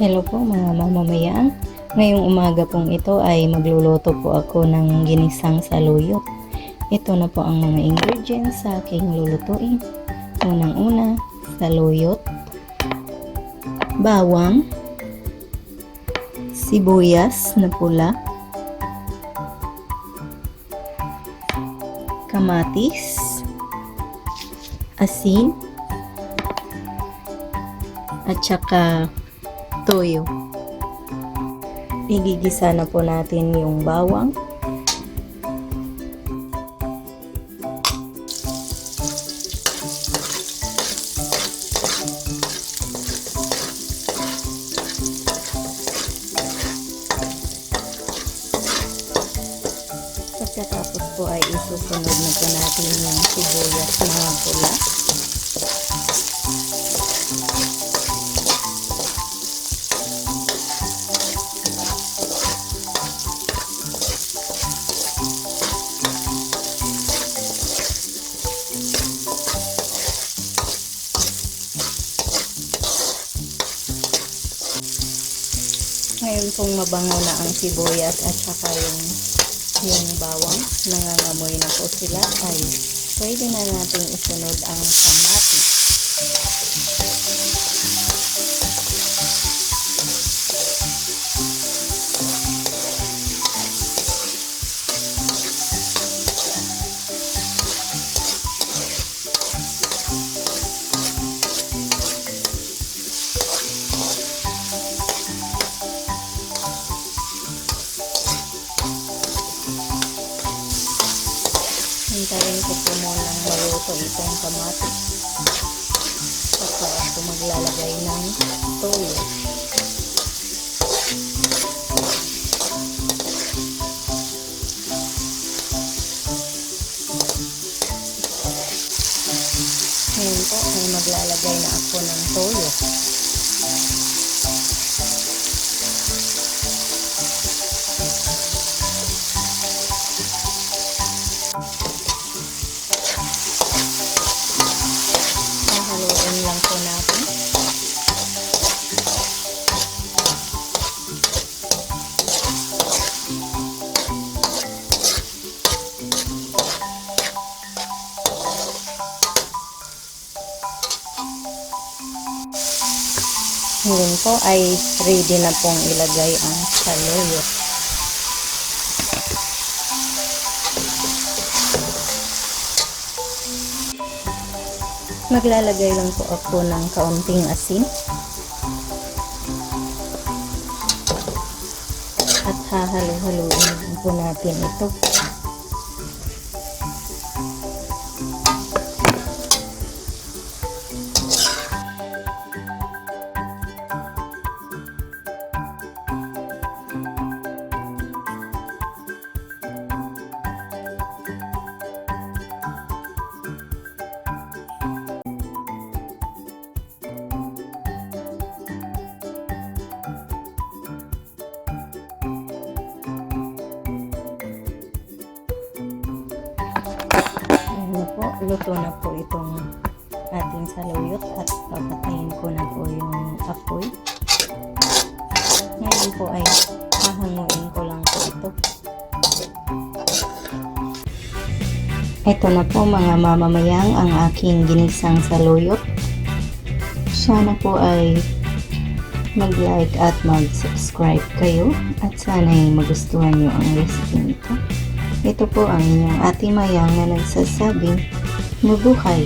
Hello po mga mamamayan. Ngayong umaga pong ito ay magluluto po ako ng ginisang saluyot. Ito na po ang mga ingredients sa aking lulutuin. Unang-una, saluyot, bawang, sibuyas na pula, kamatis, asin, at saka toyo. Igigisa na po natin yung bawang. Pagkatapos po ay isusunod na po natin yung sibuyas na pula. Ngayon pong mabango na ang sibuyas at saka yung bawang, nangangamoy na po sila, ay pwede na natin isunod ang kamatis. Hintayin ko po munang maluto itong kamatis. Saka ako maglalagay ng toyo. Ngayon po ay maglalagay na ako ng toyo. Haluin lang po natin. Ngayon po ay ready na pong ilagay ang saluyot. Maglalagay lang po ako ng kaunting asin at hahalo-haluin po natin ito. Luto na po itong ating saluyot at papatayin ko na po yung apoy. Ngayon po ay hahanguin ko lang po ito. Ito na po mga mamamayang ang aking ginisang saluyot. Sana po ay mag-like at mag-subscribe kayo at sana ay magustuhan nyo ang recipe nito. Ito po ang inyong ate mayang na nagsasabing mabuhay!